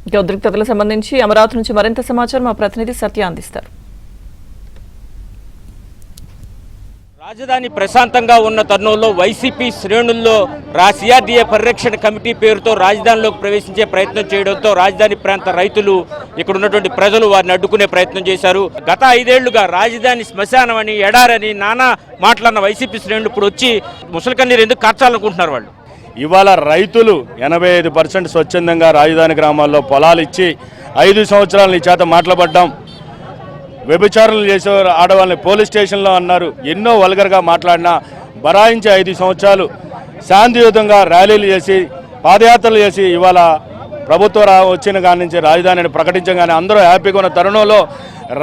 ఇక ఉద్రిక్తతలకు సంబంధించి అమరావతి నుంచి మరింత సమాచారం మా ప్రతినిధి సత్య అందిస్తారు. రాజధాని ప్రశాంతంగా ఉన్న తరుణంలో వైసీపీ శ్రేణుల్లో సిఆర్డీఏ పరిరక్షణ కమిటీ పేరుతో రాజధానిలోకి ప్రవేశించే ప్రయత్నం చేయడంతో రాజధాని ప్రాంత రైతులు ఇక్కడ ఉన్నటువంటి ప్రజలు వారిని అడ్డుకునే ప్రయత్నం చేశారు. గత 5 ఏళ్లుగా రాజధాని శ్మశానం అని ఎడారని నానా మాట్లాడిన వైసీపీ శ్రేణులు ఇప్పుడు వచ్చి ముసలికన్నీరు ఎందుకు కార్చాలనుకుంటున్నారు? వాళ్ళు ఇవాళ రైతులు 85% స్వచ్ఛందంగా రాజధాని గ్రామాల్లో పొలాలు ఇచ్చి 5 సంవత్సరాలు నీ చేత మాట్లాడబడ్డాం, వ్యభిచారులు చేసే ఆడవాళ్ళని పోలీస్ స్టేషన్లో అన్నారు, ఎన్నో వల్గర్గా మాట్లాడినా బరాయించి 5 సంవత్సరాలు శాంతియుతంగా ర్యాలీలు చేసి పాదయాత్రలు చేసి ఇవాళ ప్రభుత్వం వచ్చిన కాడి నుంచి రాజధానిని ప్రకటించగానే అందరూ హ్యాపీగా ఉన్న తరుణంలో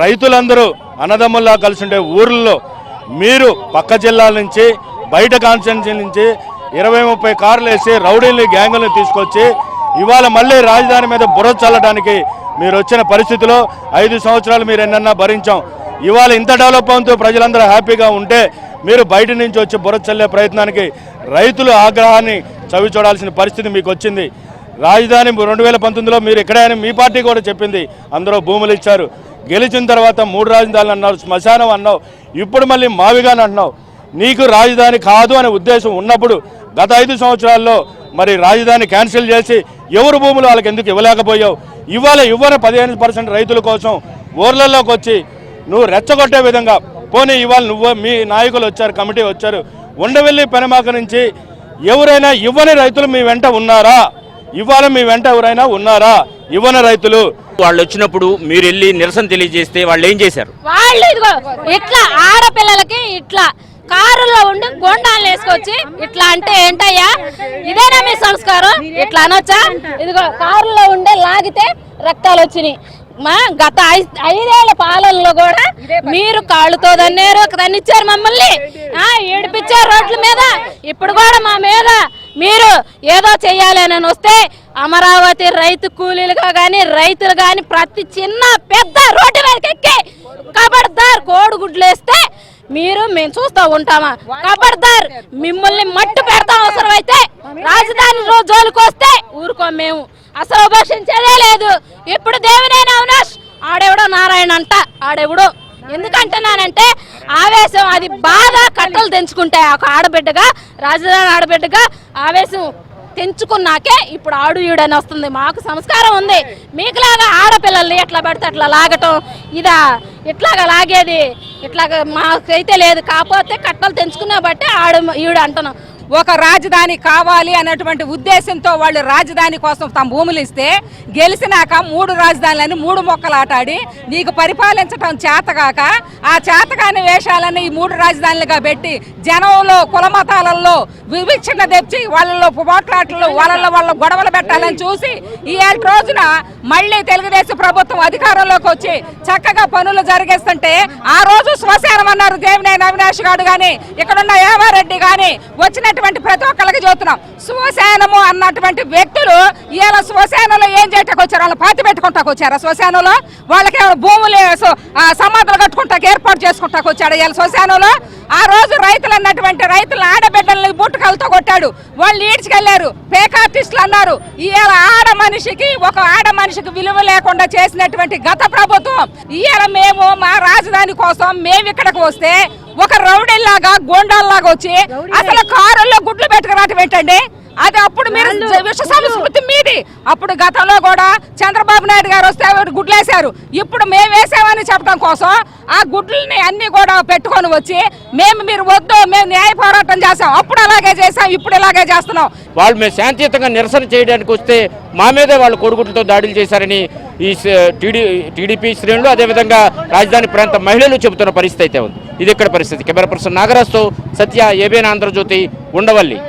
రైతులందరూ అన్నదమ్ముల్లా కలిసి ఉండే ఊర్లలో మీరు పక్క జిల్లాల నుంచి బయట కాన్స్టిట్యున్సీ నుంచి 20-30 కార్లు వేసి రౌడీల్ని గ్యాంగుల్ని తీసుకొచ్చి ఇవాళ మళ్ళీ రాజధాని మీద బుర్ర చల్లడానికి మీరు వచ్చిన పరిస్థితిలో 5 సంవత్సరాలు మీరు ఎన్నన్నా భరించాం. ఇవాళ ఇంత డెవలప్ అవుతూ ప్రజలందరూ హ్యాపీగా ఉంటే మీరు బయట నుంచి వచ్చి బుర్ర చల్లే ప్రయత్నానికి రైతులు ఆగ్రహాన్ని చవి చూడాల్సిన పరిస్థితి మీకు వచ్చింది. రాజధాని 2019లో మీరు ఎక్కడైనా మీ పార్టీ కూడా చెప్పింది, అందరూ భూములు ఇచ్చారు, గెలిచిన తర్వాత 3 రాజధానులు అన్నారు, శ్మశానం అన్నావు, ఇప్పుడు మళ్ళీ మావిగాని అంటున్నావు. నీకు రాజధాని కాదు అనే ఉద్దేశం ఉన్నప్పుడు గత 5 సంవత్సరాల్లో మరి రాజధాని క్యాన్సిల్ చేసి ఎవరు భూములు వాళ్ళకి ఎందుకు ఇవ్వలేకపోయావు? ఇవాళ 15% రైతుల కోసం ఊర్లలోకి వచ్చి నువ్వు రెచ్చగొట్టే విధంగా పోనీ ఇవాళ మీ నాయకులు వచ్చారు, కమిటీ వచ్చారు, ఉండవెల్లి పెనమాక నుంచి ఎవరైనా ఇవ్వని రైతులు మీ వెంట ఉన్నారా? ఇవాళ మీ వెంట ఎవరైనా ఉన్నారా? ఇవ్వని రైతులు వాళ్ళు వచ్చినప్పుడు మీరు వెళ్ళి నిరసన తెలియజేస్తే వాళ్ళు ఏం చేశారు? వాళ్ళు ఇదిగో ఇట్లా ఆడపిల్లలకి ఇట్లా కారులో ఉండి గొండాలు వేసుకొచ్చి ఇట్లా అంటే ఏంటయ్యా, ఇదేనా మీ సంస్కారం? ఇట్లా అనొచ్చా? ఇదిగో కారులో ఉండే లాగితే రక్తాలు వచ్చినాయి. మా గత 5 ఏళ్ల పాలనలో కూడా మీరు కాళ్ళతో దన్నిచ్చారు, మమ్మల్ని ఏడిపించారు రోడ్ల మీద. ఇప్పుడు కూడా మా మీద మీరు ఏదో చెయ్యాలని వస్తే అమరావతి రైతు కూలీలుగా కానీ రైతులు కానీ ప్రతి చిన్న పెద్ద రోడ్డు మీదకి ఎక్కి కబడ్దార్ కోడిగుడ్లు వేస్తే మేము చూస్తూ ఉంటామా? కబడ్దార్ మిమ్మల్ని మట్టు పెడతాం. అవసరం అయితే రాజధాని జోలికి వస్తే ఊరుకోం మేము, అసలు ఉపేక్షించేదే లేదు. ఇప్పుడు దేవినేని అవినాష్ ఆడెవడో నారాయణ అంట, ఆడెవడో ఎందుకంటున్నానంటే ఆవేశం, అది బాగా కట్టలు తెంచుకుంటాయి. ఒక ఆడబిడ్డగా, రాజధాని ఆడబిడ్డగా ఆవేశం తెంచుకున్నాకే ఇప్పుడు ఆడు ఈడని వస్తుంది. మాకు సంస్కారం ఉంది, మీకులాగా ఆడపిల్లల్ని ఎట్లా పడితే అట్లా లాగటం ఇదా ఇట్లాగా లాగేది ఇట్లాగా మాకైతే లేదు. కాకపోతే కట్టలు తెంచుకున్నా బట్టి ఆడు ఈడు అంటున్నాం. ఒక రాజధాని కావాలి అనేటువంటి ఉద్దేశంతో వాళ్ళు రాజధాని కోసం తమ భూములు ఇస్తే గెలిచినాక 3 రాజధానులని 3 మొక్కలు ఆటాడి నీకు పరిపాలించడం చేతగాక ఆ చేతకాని వేషాలని ఈ 3 రాజధానులుగా పెట్టి జనంలో కులమతాలలో వివక్షణ తెచ్చి వాళ్ళలో పోట్లాటలు వాళ్ళ గొడవలు పెట్టాలని చూసి ఈ 7 రోజున మళ్ళీ తెలుగుదేశం ప్రభుత్వం అధికారంలోకి వచ్చి చక్కగా పనులు జరిగేస్తుంటే ఆ రోజు శ్మశానం అన్నారు దేవినేని అవినాష్ గారు కానీ ఇక్కడున్న యామారెడ్డి కానీ వచ్చినట్టు ప్రతి ఒక్కరికి చూస్తున్నాం. శ్మశానము అన్నటువంటి వ్యక్తులు ఇలా శ్మశానంలో ఏం చేయటానికి వచ్చారు? వాళ్ళు పాతి పెట్టుకుంటాకు వచ్చారా? శ్మశానంలో వాళ్ళకి భూములు సమాధులు కట్టుకుంటాకు ఏర్పాటు చేసుకుంటాకు వచ్చాడు ఇలా శ్మశానంలో. ఆ రోజు రైతులు అన్నటువంటి రైతుల ఆడబిడ్డల్ని బుట్టకలతో కొట్టాడు, వాళ్ళు ఈడ్చుకెళ్లారు, పేకార్టిస్టులు అన్నారు. ఇవాళ ఒక ఆడ మనిషికి విలువ లేకుండా చేసినటువంటి గత ప్రభుత్వం ఇవాళ మేము మా రాజధాని కోసం మేము ఇక్కడికి వస్తే ఒక రౌడీలాగా గోండాల్లాగా వచ్చి అసలు కారుల్లో గుడ్లు పెట్టుకురావటం ఏంటండి? అది అప్పుడు మీరు విశ్వ సంస్కృతి మీది. అప్పుడు గతంలో కూడా చంద్రబాబు నాయుడు గారు వస్తే గుడ్లేశారు, ఇప్పుడు మేము వేసామని చెప్పడం కోసం ఆ గుడ్లని అన్ని కూడా పెట్టుకొని వచ్చి మీరు వద్దు, మేము న్యాయ పోరాటం చేస్తాం, అప్పుడు అలాగే చేసాం, ఇప్పుడు ఇలాగే చేస్తున్నాం. వాళ్ళు మేము శాంతియుతంగా నిరసన చేయడానికి వస్తే మా మీదే వాళ్ళు కోడిగుడ్లతో దాడులు చేశారని ఈ టీడీపీ శ్రేణులు అదేవిధంగా రాజధాని ప్రాంత మహిళలు చెబుతున్న పరిస్థితి అయితే ఉంది. ఇది ఇక్కడ పరిస్థితి. కెమెరా పర్సన్ నాగరాజ్తో సత్య, ఏబిఎన్ ఆంధ్రజ్యోతి, ఉండవల్లి.